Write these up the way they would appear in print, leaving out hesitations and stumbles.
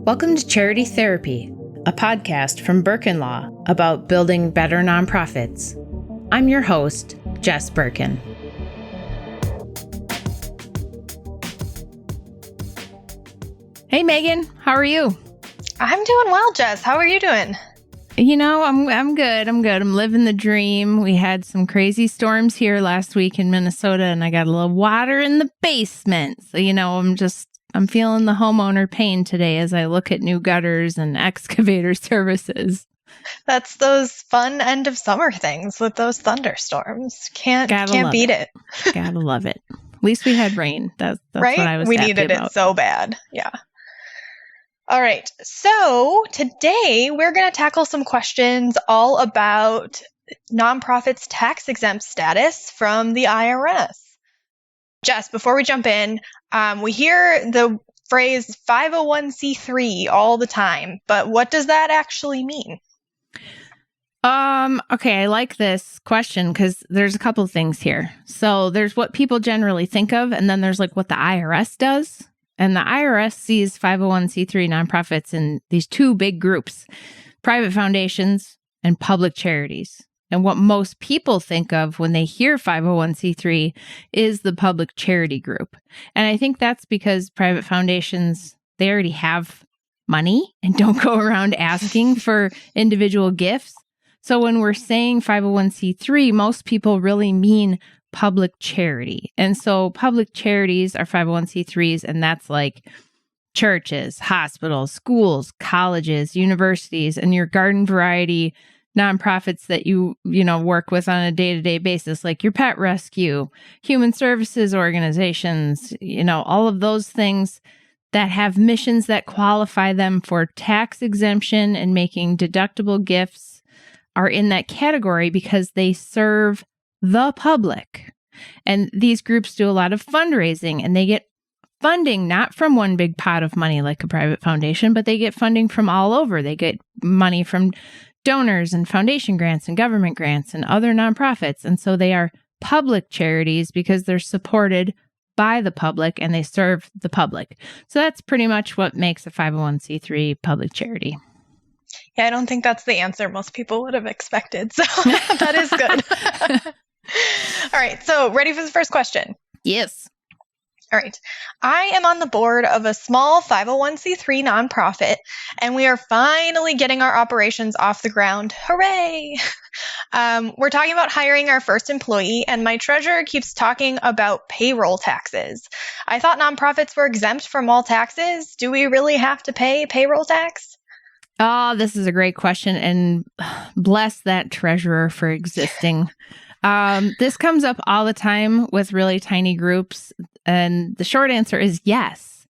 Welcome to Charity Therapy, a podcast from Birkin Law about building better nonprofits. I'm your host, Jess Birkin. Hey, Megan, how are you? I'm doing well, Jess. How are you doing? You know, I'm good. I'm living the dream. We had some crazy storms here last week in Minnesota, and I got a little water in the basement. So, I'm feeling the homeowner pain today as I look at new gutters and excavator services. That's those fun end of summer things with those thunderstorms. Can't beat it. Gotta love it. At least we had rain. That's right? What I was We happy needed about. It so bad. Yeah. All right. So today we're going to tackle some questions all about nonprofits' tax-exempt status from the IRS. Jess, before we jump in, we hear the phrase 501c3 all the time, but what does that actually mean? Okay, I like this question because there's a couple of things here. So there's what people generally think of, and then there's like what the IRS does. And the IRS sees 501c3 nonprofits in these two big groups, private foundations and public charities. And what most people think of when they hear 501c3 is the public charity group. And I think that's because private foundations, they already have money and don't go around asking for individual gifts. So when we're saying 501c3, most people really mean public charity. And so public charities are 501c3s, and that's like churches, hospitals, schools, colleges, universities, and your garden variety nonprofits that you work with on a day-to-day basis, like your pet rescue, human services organizations, all of those things that have missions that qualify them for tax exemption and making deductible gifts are in that category because they serve the public. And these groups do a lot of fundraising, and they get funding not from one big pot of money like a private foundation, but they get funding from all over. They get money from donors and foundation grants and government grants and other nonprofits. And so they are public charities because they're supported by the public and they serve the public. So that's pretty much what makes a 501c3 public charity. Yeah, I don't think that's the answer most people would have expected. So that is good. All right. So ready for the first question? Yes. All right. I am on the board of a small 501c3 nonprofit, and we are finally getting our operations off the ground. Hooray! We're talking about hiring our first employee, and my treasurer keeps talking about payroll taxes. I thought nonprofits were exempt from all taxes. Do we really have to pay payroll tax? Oh, this is a great question, and bless that treasurer for existing. This comes up all the time with really tiny groups, and the short answer is yes.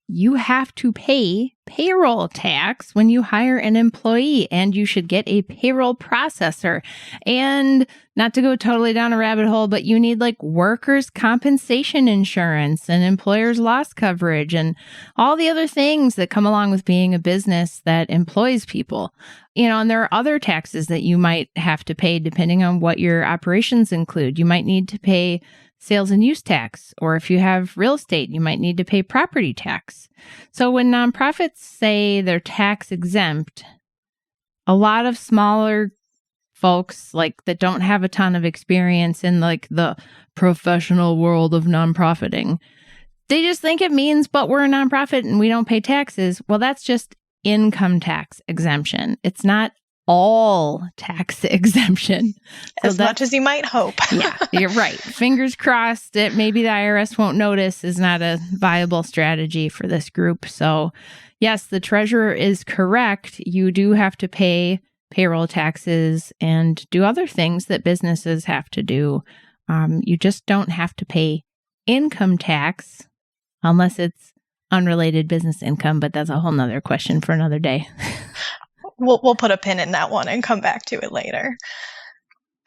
You have to pay payroll tax when you hire an employee, and you should get a payroll processor. And not to go totally down a rabbit hole, but you need like workers' compensation insurance and employer's loss coverage and all the other things that come along with being a business that employs people. And there are other taxes that you might have to pay depending on what your operations include. You might need to pay sales and use tax, or if you have real estate, you might need to pay property tax. So when nonprofits say they're tax exempt, a lot of smaller folks that don't have a ton of experience in the professional world of nonprofiting, they just think it means, but we're a nonprofit and we don't pay taxes. Well, that's just income tax exemption. It's not all tax exemption. As much as you might hope. Yeah, you're right. Fingers crossed that maybe the IRS won't notice is not a viable strategy for this group. So yes, the treasurer is correct. You do have to pay payroll taxes and do other things that businesses have to do. You just don't have to pay income tax unless it's unrelated business income, but that's a whole nother question for another day. We'll put a pin in that one and come back to it later.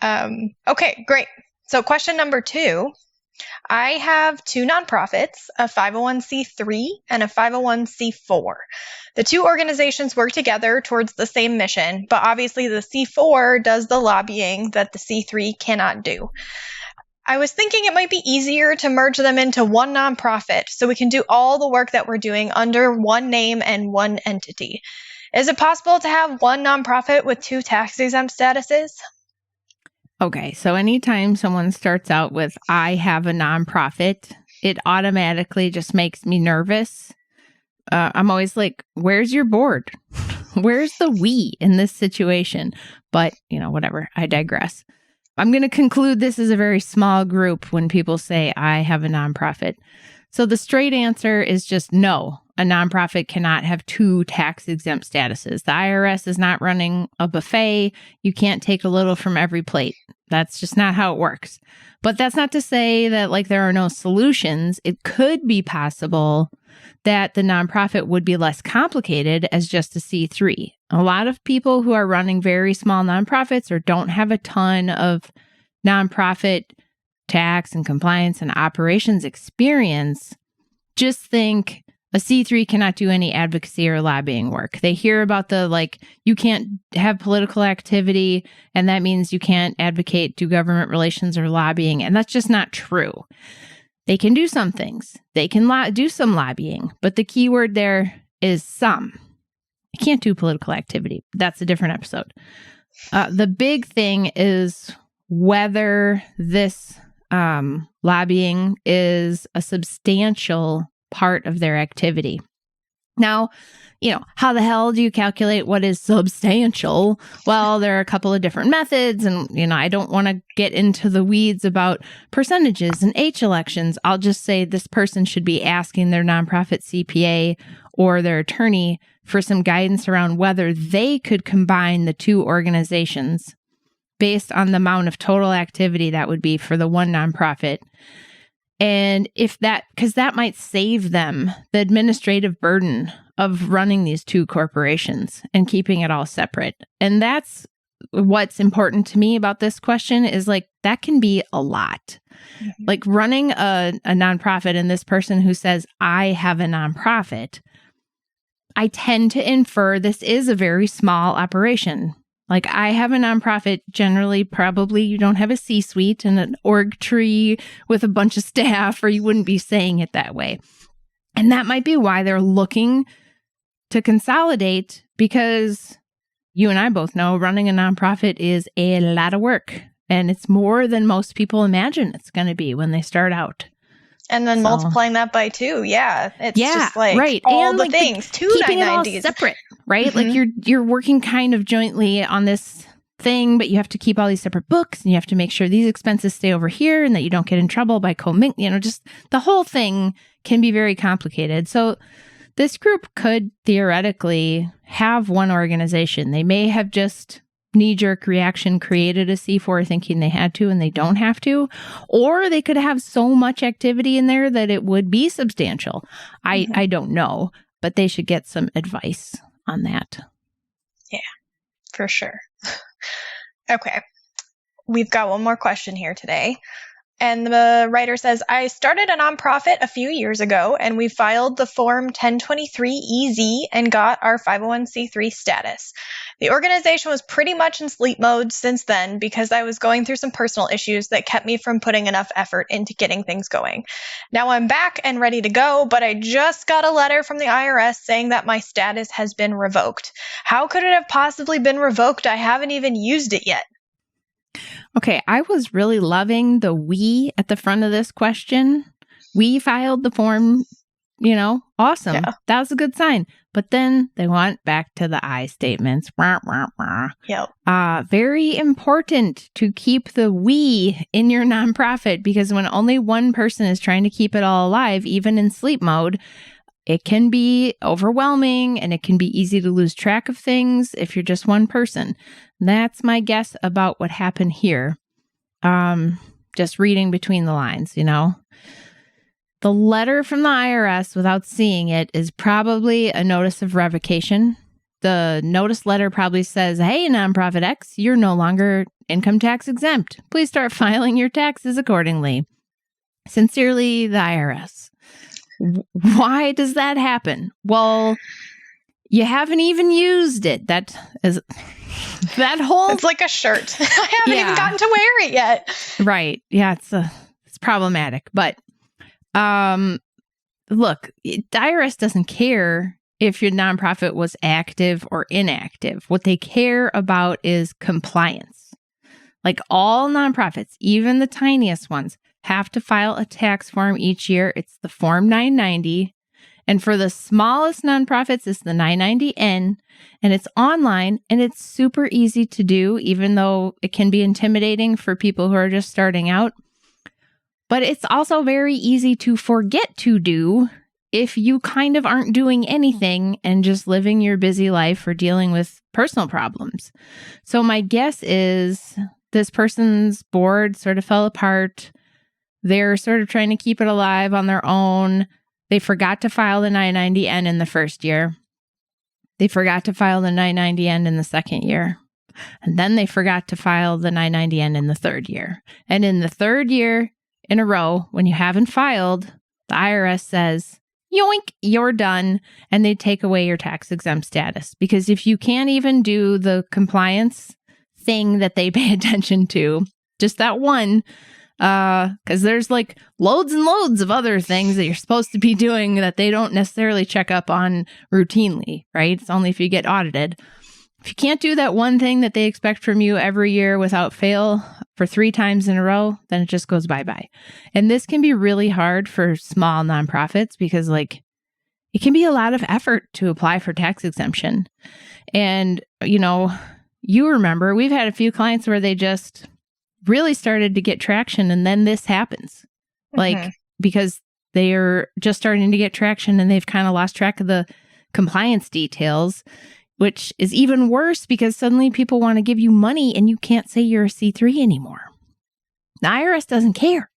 Okay, great. So question number 2, I have 2 nonprofits, a 501c3 and a 501c4. The 2 organizations work together towards the same mission, but obviously the C4 does the lobbying that the C3 cannot do. I was thinking it might be easier to merge them into one nonprofit so we can do all the work that we're doing under one name and one entity. Is it possible to have one nonprofit with two tax-exempt statuses? Okay, so anytime someone starts out with, I have a nonprofit, it automatically just makes me nervous. I'm always like, where's your board? Where's the we in this situation? But, whatever, I digress. I'm going to conclude this is a very small group when people say, I have a nonprofit. So the straight answer is just no. A nonprofit cannot have two tax-exempt statuses. The IRS is not running a buffet. You can't take a little from every plate. That's just not how it works. But that's not to say that there are no solutions. It could be possible that the nonprofit would be less complicated as just a C3. A lot of people who are running very small nonprofits or don't have a ton of nonprofit tax and compliance and operations experience just think a C3 cannot do any advocacy or lobbying work. They hear about you can't have political activity, and that means you can't advocate, do government relations or lobbying, and that's just not true. They can do some things. They can do some lobbying, but the key word there is some. You can't do political activity. That's a different episode. The big thing is whether this lobbying is a substantial part of their activity. Now, how the hell do you calculate what is substantial? Well, there are a couple of different methods, and, I don't want to get into the weeds about percentages and H elections. I'll just say this person should be asking their nonprofit CPA or their attorney for some guidance around whether they could combine the two organizations based on the amount of total activity that would be for the one nonprofit. And because that might save them the administrative burden of running these two corporations and keeping it all separate. And that's what's important to me about this question is that can be a lot. Mm-hmm. Running a nonprofit, and this person who says, I have a nonprofit, I tend to infer this is a very small operation. I have a nonprofit, generally, probably you don't have a C-suite and an org tree with a bunch of staff, or you wouldn't be saying it that way. And that might be why they're looking to consolidate, because you and I both know running a nonprofit is a lot of work. And it's more than most people imagine it's going to be when they start out. And then multiplying that by 2. Yeah. It's just right. all and the things. Two keeping it all separate, right? Mm-hmm. You're working kind of jointly on this thing, but you have to keep all these separate books, and you have to make sure these expenses stay over here and that you don't get in trouble by just the whole thing can be very complicated. So this group could theoretically have one organization. They may have just knee-jerk reaction created a C4 thinking they had to and they don't have to, or they could have so much activity in there that it would be substantial. I don't know, but they should get some advice on that. Yeah, for sure. Okay, we've got one more question here today. And the writer says, I started a nonprofit a few years ago, and we filed the Form 1023-EZ and got our 501c3 status. The organization was pretty much in sleep mode since then because I was going through some personal issues that kept me from putting enough effort into getting things going. Now I'm back and ready to go, but I just got a letter from the IRS saying that my status has been revoked. How could it have possibly been revoked? I haven't even used it yet. Okay, I was really loving the we at the front of this question. We filed the form, awesome. Yeah. That was a good sign. But then they went back to the I statements. Yep. Very important to keep the we in your nonprofit, because when only one person is trying to keep it all alive, even in sleep mode, it can be overwhelming and it can be easy to lose track of things if you're just one person. That's my guess about what happened here. Just reading between the lines, The letter from the IRS, without seeing it, is probably a notice of revocation. The notice letter probably says, hey, nonprofit X, you're no longer income tax exempt. Please start filing your taxes accordingly. Sincerely, the IRS. Why does that happen? Well, you haven't even used it. That is, That whole... It's like a shirt. I haven't even gotten to wear it yet. Right. Yeah, it's problematic. But look, the IRS doesn't care if your nonprofit was active or inactive. What they care about is compliance. Like all nonprofits, even the tiniest ones, have to file a tax form each year. It's the Form 990. And for the smallest nonprofits, it's the 990N. And it's online and it's super easy to do, even though it can be intimidating for people who are just starting out. But it's also very easy to forget to do if you kind of aren't doing anything and just living your busy life or dealing with personal problems. So my guess is this person's board sort of fell apart. They're sort of trying to keep it alive on their own. They forgot to file the 990N in the first year. They forgot to file the 990N in the second year. And then they forgot to file the 990N in the third year. And in the third year in a row, when you haven't filed, the IRS says, yoink, you're done. And they take away your tax exempt status. Because if you can't even do the compliance thing that they pay attention to, just that one, because there's like loads and loads of other things that you're supposed to be doing that they don't necessarily check up on routinely, right? It's only if you get audited. If you can't do that one thing that they expect from you every year without fail for 3 times in a row, then it just goes bye-bye. And this can be really hard for small nonprofits because like it can be a lot of effort to apply for tax exemption. And, you remember we've had a few clients where they just really started to get traction and then this happens. Like, because they are just starting to get traction and they've kind of lost track of the compliance details, which is even worse because suddenly people want to give you money and you can't say you're a C3 anymore. The IRS doesn't care.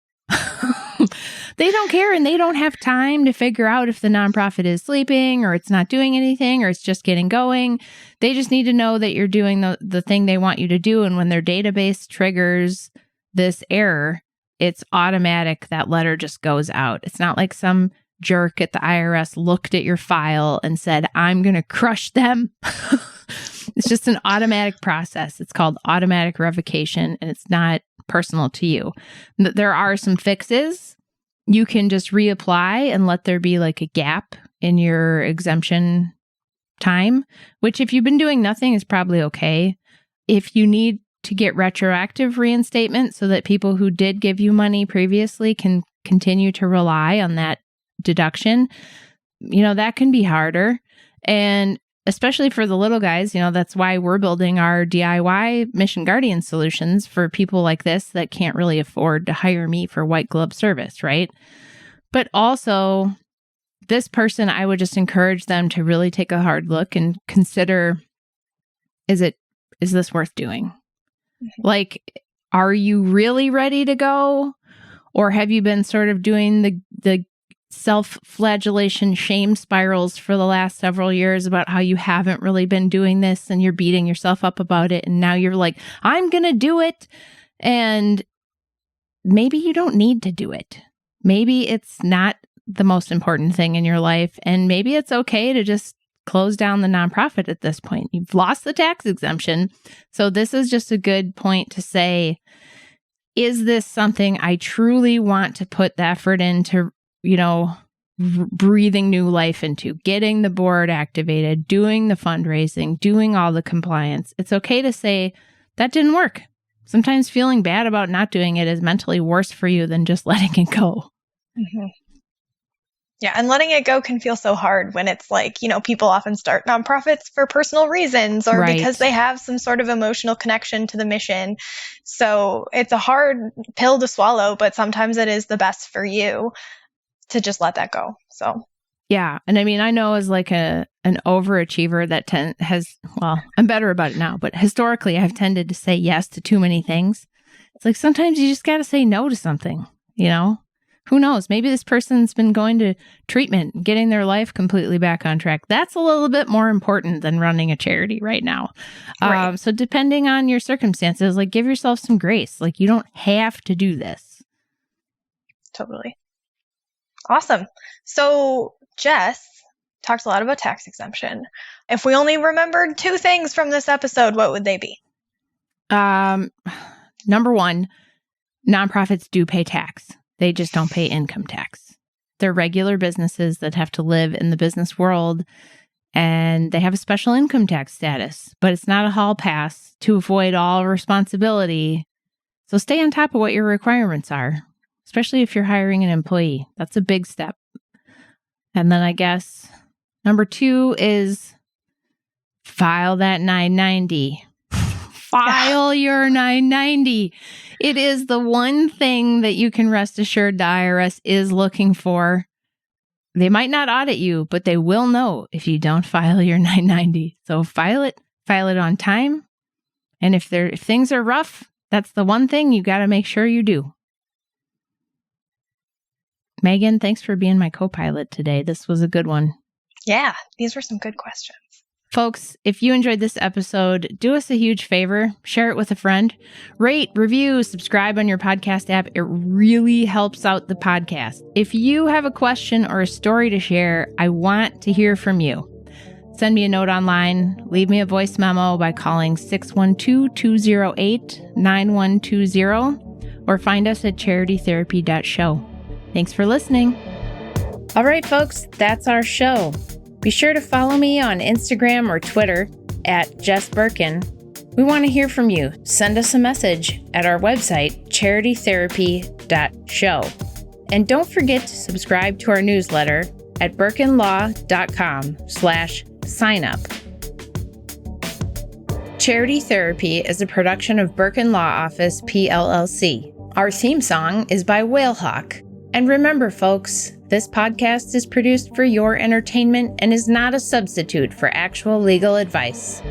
They don't care and they don't have time to figure out if the nonprofit is sleeping or it's not doing anything or it's just getting going. They just need to know that you're doing the thing they want you to do. And when their database triggers this error, it's automatic. That letter just goes out. It's not like some jerk at the IRS looked at your file and said, I'm going to crush them. It's just an automatic process. It's called automatic revocation, and it's not personal to you. There are some fixes. You can just reapply and let there be like a gap in your exemption time, which if you've been doing nothing is probably okay. If you need to get retroactive reinstatement so that people who did give you money previously can continue to rely on that deduction, that can be harder. And especially for the little guys, that's why we're building our DIY Mission Guardian solutions for people like this that can't really afford to hire me for white glove service, right? But also, this person, I would just encourage them to really take a hard look and consider, is this worth doing? Like, are you really ready to go? Or have you been sort of doing the self-flagellation shame spirals for the last several years about how you haven't really been doing this and you're beating yourself up about it. And now you're like, I'm going to do it. And maybe you don't need to do it. Maybe it's not the most important thing in your life. And maybe it's okay to just close down the nonprofit at this point. You've lost the tax exemption. So this is just a good point to say, is this something I truly want to put the effort into, breathing new life into, getting the board activated, doing the fundraising, doing all the compliance? It's okay to say that didn't work. Sometimes feeling bad about not doing it is mentally worse for you than just letting it go. Mm-hmm. Yeah, and letting it go can feel so hard when it's like, people often start nonprofits for personal reasons or because they have some sort of emotional connection to the mission. So it's a hard pill to swallow, but sometimes it is the best for you to just let that go. So yeah, and I mean, I know as like an overachiever that I'm better about it now, but historically I've tended to say yes to too many things. It's like sometimes you just got to say no to something, Who knows? Maybe this person's been going to treatment, getting their life completely back on track. That's a little bit more important than running a charity right now. Right. So depending on your circumstances, like give yourself some grace. Like you don't have to do this. Totally. Awesome. So Jess, talked a lot about tax exemption. If we only remembered 2 things from this episode, what would they be? Number one, nonprofits do pay tax. They just don't pay income tax. They're regular businesses that have to live in the business world, and they have a special income tax status, but it's not a hall pass to avoid all responsibility. So stay on top of what your requirements are, especially if you're hiring an employee. That's a big step. And then I guess number 2 is file that 990. File your 990. It is the one thing that you can rest assured the IRS is looking for. They might not audit you, but they will know if you don't file your 990. So file it on time. And if things are rough, that's the one thing you got to make sure you do. Megan, thanks for being my co-pilot today. This was a good one. Yeah, these were some good questions. Folks, if you enjoyed this episode, do us a huge favor. Share it with a friend. Rate, review, subscribe on your podcast app. It really helps out the podcast. If you have a question or a story to share, I want to hear from you. Send me a note online. Leave me a voice memo by calling 612-208-9120 or find us at charitytherapy.show. Thanks for listening. All right, folks, that's our show. Be sure to follow me on Instagram or Twitter at Jess Birkin. We want to hear from you. Send us a message at our website, charitytherapy.show. And don't forget to subscribe to our newsletter at birkinlaw.com/signup. Charity Therapy is a production of Birkin Law Office, PLLC. Our theme song is by Whalehawk. And remember, folks, this podcast is produced for your entertainment and is not a substitute for actual legal advice.